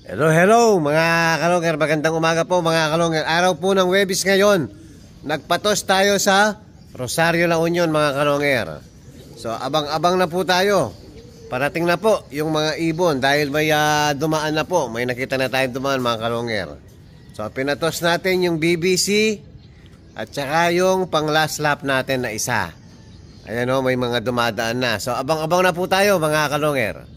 Hello, hello mga kalonger. Magandang umaga po mga kalonger. Araw po ng Huwebes ngayon. Nagpatos tayo sa Rosario, La Union mga kalonger. So abang-abang na po tayo. Parating na po yung mga ibon dahil may dumaan na po. May nakita na tayong dumaan mga kalonger. So pinatos natin yung BBC at saka yung pang last lap natin na isa. Ayan o, may mga dumadaan na. So abang-abang na po tayo mga kalonger.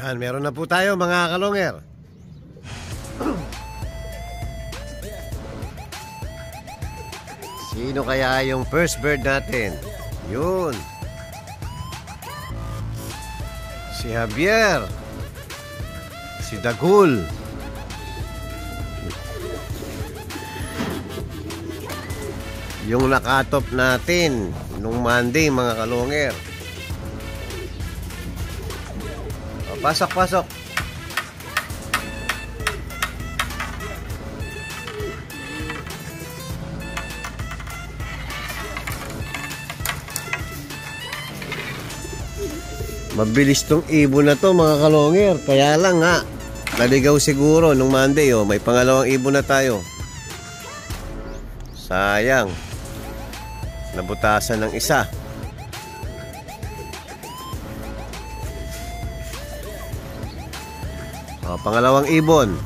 Yan, meron na po tayo mga kalonger. Sino kaya yung first bird natin? Yun, si Javier, si Dagul, yung nakatop natin nung Monday mga kalonger. Pasok, pasok. Mabilis tong ibon na to mga kalonger. Kaya lang nga, naligaw siguro nung Monday. Oh, may pangalawang ibon na tayo. Sayang. Nabutasan ng isa. Pangalawang ibon.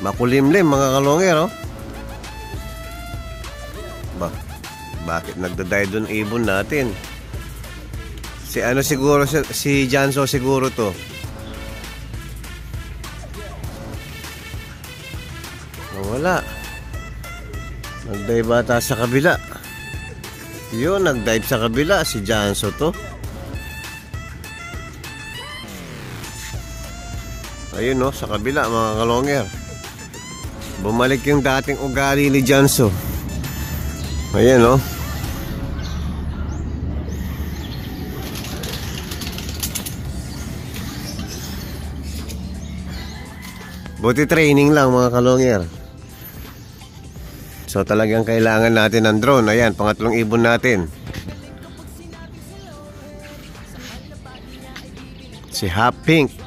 Makulimlim mga kalonger, oh. Bakit nagdaday doon ibon natin? Si ano siguro, si Janso siguro to. Wala. Nagdive bata sa kabila. Yun, nagdive sa kabila si Janso to. Ayun no, sa kabila mga kalonger. Bumalik yung dating ugali ni Janso. Ayan no. Buti training lang mga kalonger. So talagang kailangan natin ng drone. Ayan, pangatlong ibon natin. Si Half Pink.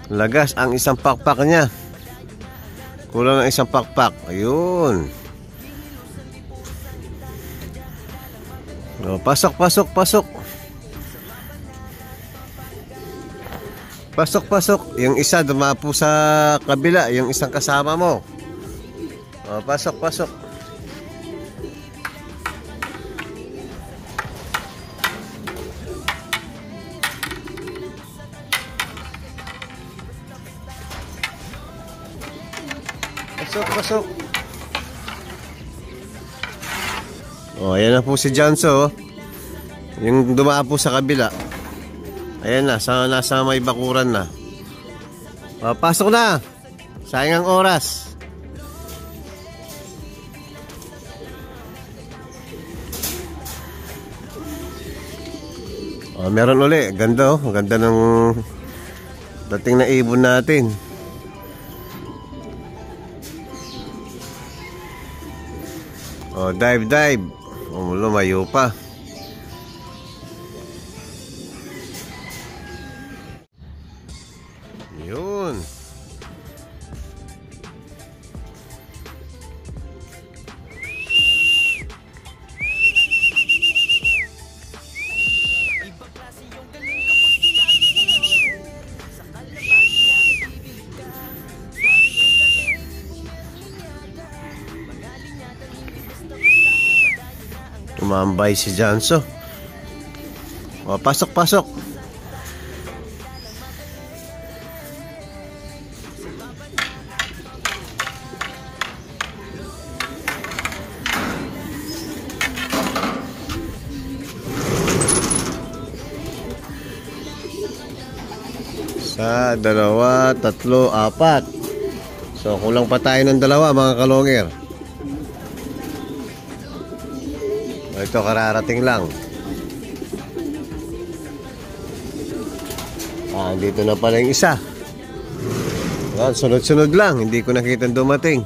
Lagas ang isang pakpak niya. Kulang ng isang pakpak. Ayun. Oh, pasok, pasok, pasok. Pasok, pasok. Yung isa dumapo sa kabila. Yung isang kasama mo. Oh, pasok, pasok. Pasok, pasok. Oh, ayan na po si Janso. Yung dumaan po sa kabila. Ayan na, nasa may bakuran na. Oh, pasok na. Sayang ang oras. Oh, meron uli. Ganda oh. Ganda ng dating na ibon natin. Oh, dive, dive. Oh, lumayo pa. Yun. Tumambay si Janso. O, pasok, pasok. Sa dalawa, tatlo, apat. So kulang pa tayo ng dalawa mga kalonger. Ito kararating lang. Dito na pala yung isa. Yan, sunod-sunod lang. Hindi ko nakita dumating.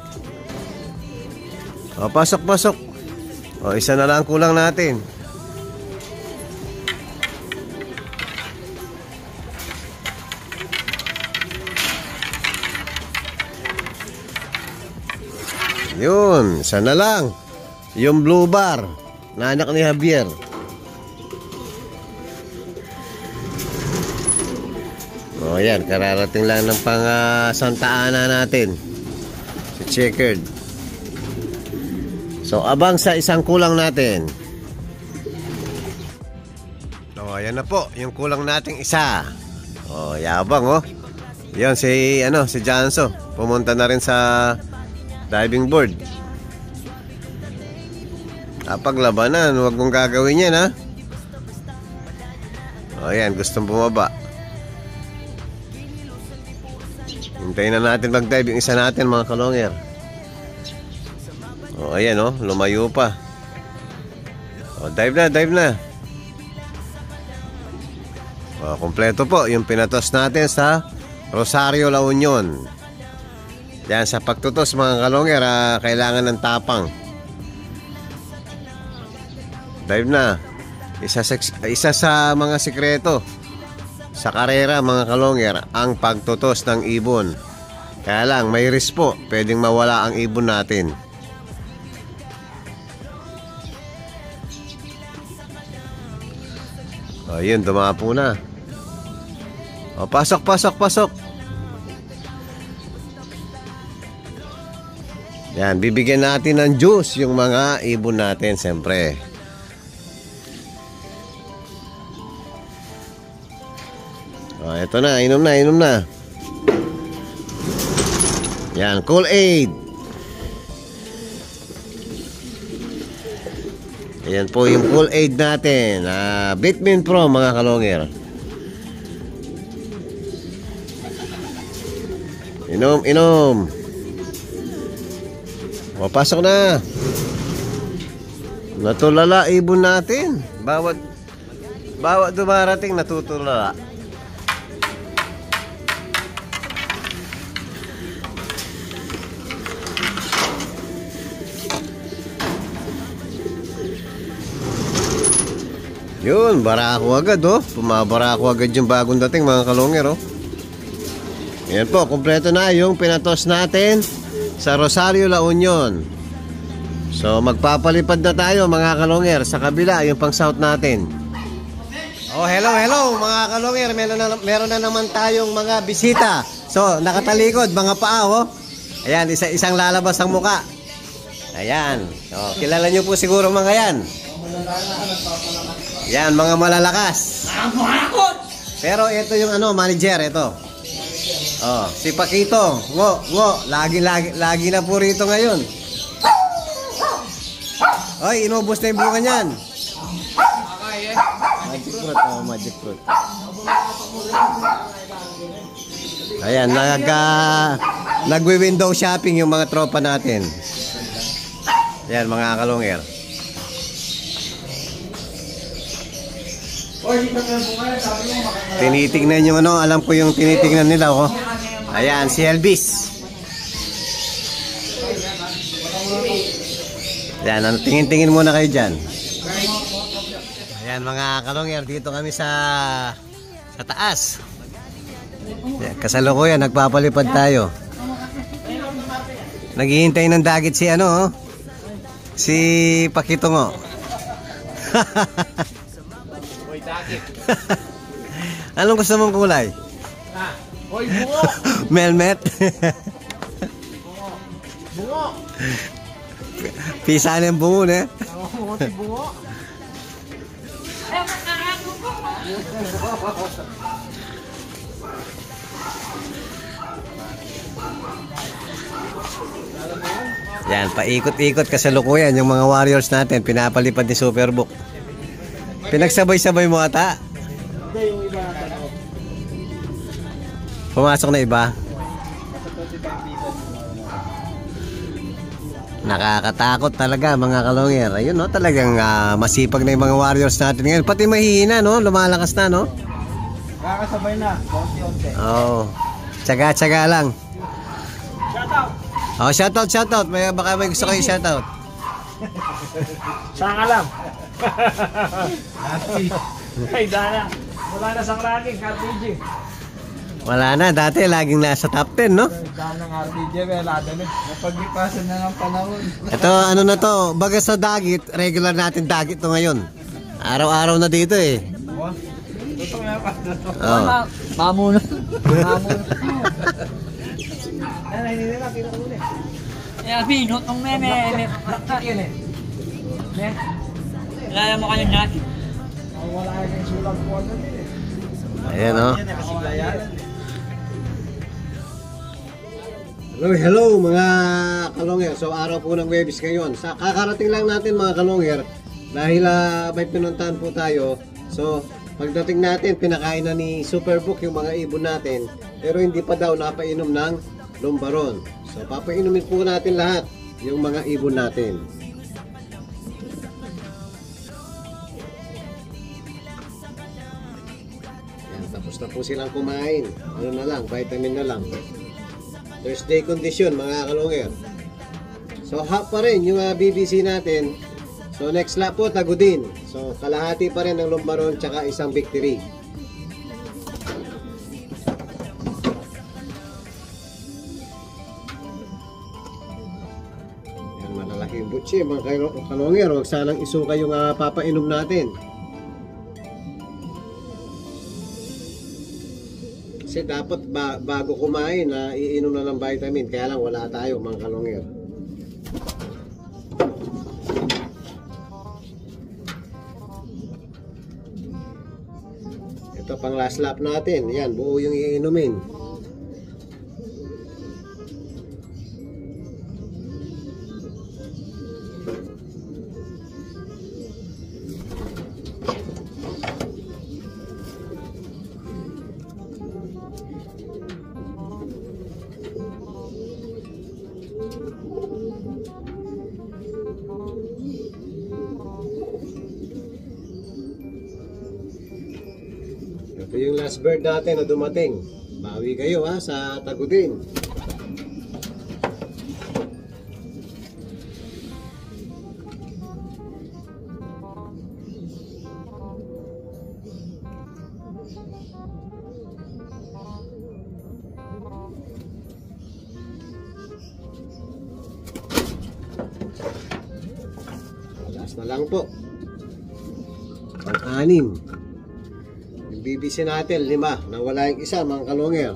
O, pasok, pasok. O, isa na lang kulang natin. Yun, isa na lang. Yung blue bar na anak ni Javier. O yan, kararating lang ng pang Santa Ana natin. Si Checkered. So abang sa isang kulang natin. O ayan na po, yung kulang nating isa. O yabang oh. Yan si Janso. Pumunta na rin sa diving board. Paglabanan, huwag mong gagawin yan ha. O yan, gustong bumaba. Hintayin na natin mag-dive yung isa natin mga kalonger. O ayan o, lumayo pa. O dive na, dive na. O kompleto po yung pinatos natin sa Rosario, La Union. Yan, sa pagtutos mga kalonger, kailangan ng tapang. Dive na. Isa sa mga sikreto sa karera mga kalonger, ang pagtutos ng ibon. Kaya lang, may risk po. Pwedeng mawala ang ibon natin. O yun, dumapo na. O pasok, pasok, pasok. Yan, bibigyan natin ng juice yung mga ibon natin, siyempre. O, eto na, inom na, inom na. Yan, Kool-Aid. Ayan po yung Kool-Aid natin. Vitamin Pro mga kalonger. Inom, inom. O, pasok na. Natulala ibon natin. Bawat dumarating natutulala. Yun, barako agad oh. Pumabarako agad yung bagong dating mga kalonger oh. Yan po, kompleto na yung pinatos natin sa Rosario, La Union. So magpapalipad na tayo mga kalonger sa kabila, yung pang south natin. Oh, hello, hello mga kalonger. Meron na naman tayong mga bisita. So nakatalikod, mga paa oh. Ayan, isang lalabas ang muka. Ayan, oh, kilala nyo po siguro mga yan. Yan, mga malalakas. Pero ito yung manager, ito. Oh, si Paquito. Lagi na po rito ngayon. Oy, inubos na yung bunga niyan. Magic fruit, oh, magic fruit. Ayan, nagwi-window shopping yung mga tropa natin. Ayan, mga kalonger. Tinitingnan yung alam ko yung tinitingnan nila oh. Ayan, si Elvis. Ayan, tingin-tingin muna kayo dyan. Ayan mga kalonger, dito kami sa taas. Ayan, kasalukuyan, nagpapalipad tayo. Naghihintay ng dagit si si Pakitongo. Anong gusto mong kulay? Hoy, bungo! Melmet? Bungo! Pisa na yung bungo na eh. Oo, si bungo. Yan, paikot-ikot kasalukuyan yung mga warriors natin. Pinapalipad ni Superbook. Pinagsabay-sabay mo ata? Hindi, yung iba natin. Pumasok na iba? Nakakatakot talaga mga kalonger. Ayun no, talagang masipag na yung mga warriors natin ngayon. Pati mahihina no, lumalakas na no. Nakakasabay na, konti-onti. Oo. Tsaga-tsaga lang. Oh, shoutout. Baka may gusto kayo shoutout. Saan ka lang? Ay, Dana. Wala na sang ranking, RPG. Wala na, dati laging nasa top 10, no? Dana ng RPG, wala na. Napaglipasan na ng panahon. Ito, ano na to, baga sa dagit, regular natin dagit to ngayon. Araw-araw na dito eh. Totoo nga pa. Oh. Mamuno. Ay, hindi na, pinakuli. Eh, pinot ng meme. Yun eh. Kaya mo kayo natin. Wala kayong sulang po ano din eh. Ayan, oh. Nakasilayan. Hello mga kalongger. So araw po ng Webis ngayon. Sa kakarating lang natin mga kalongger dahil may pinuntahan po tayo. So pagdating natin pinakain na ni Superbook yung mga ibon natin pero hindi pa daw napainom ng lumbaron. So papainumin po natin lahat yung mga ibon natin. Yan, tapos na po silang kumain. Ano na lang, vitamin na lang. Thursday condition mga kalongger. So half pa rin yung BBC natin. So next lap po Tagudin. So kalahati pa rin ng lumbaron tsaka isang victory. Yan malalaking butsi mga kalongger. Huwag sanang isuka yung papainom natin. Kasi dapat bago kumain na iinom na ng vitamin. Kaya lang wala tayo mga kalongger. Ito pang last lap natin. Yan, buo yung iinumin. Ito yung last bird natin na dumating. Bawi kayo sa Tagudin. Last na lang po. Pang-anim. Yung BBC natin, 5. Nawala yung isa, mga kalongger.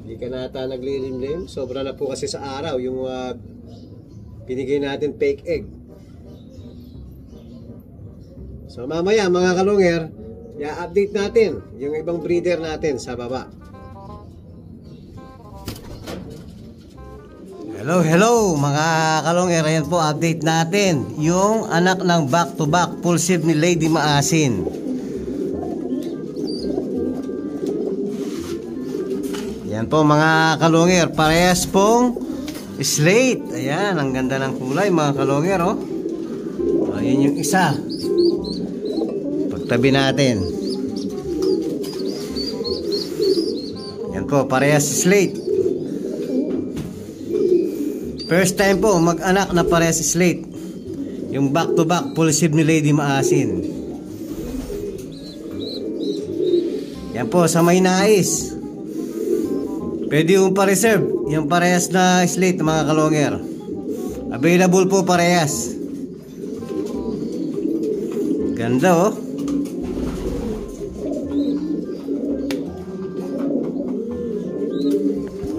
Hindi ka nata naglilimlim. Sobra na po kasi sa araw yung binigay natin fake egg. So mamaya mga kalongger, i-update natin yung ibang breeder natin sa baba. Hello mga kalongger, ayan po update natin yung anak ng back to back pulsive ni Lady Maasin. Ayan po mga kalongger, parehas pong slate. Ayan, ang ganda ng kulay mga kalongger, oh. Ayan yung isa. Pagtabi natin. Ayan po, parehas slate. First time po mag-anak na parehas slate. Yung back to back pulsive ni Lady Maasin. Yan po sa may nais. Pwede yung pa-reserve yung parehas na slate mga kalongger. Available po parehas. Ganda, oh.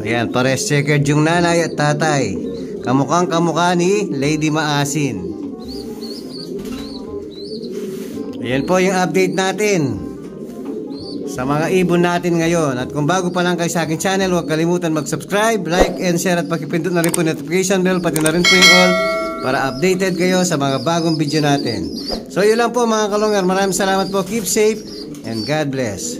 Ayan, parehas checkered yung nanay at tatay. Kamukhang kamukha ni Lady Maasin. Ayan po yung update natin sa mga ibon natin ngayon. At kung bago pa lang kayo sa aking channel, huwag kalimutan mag-subscribe, like, and share. At pakipindot na rin po notification bell, pati na rin po yung all para updated kayo sa mga bagong video natin. So yun lang po mga kalongger. Maraming salamat po. Keep safe and God bless.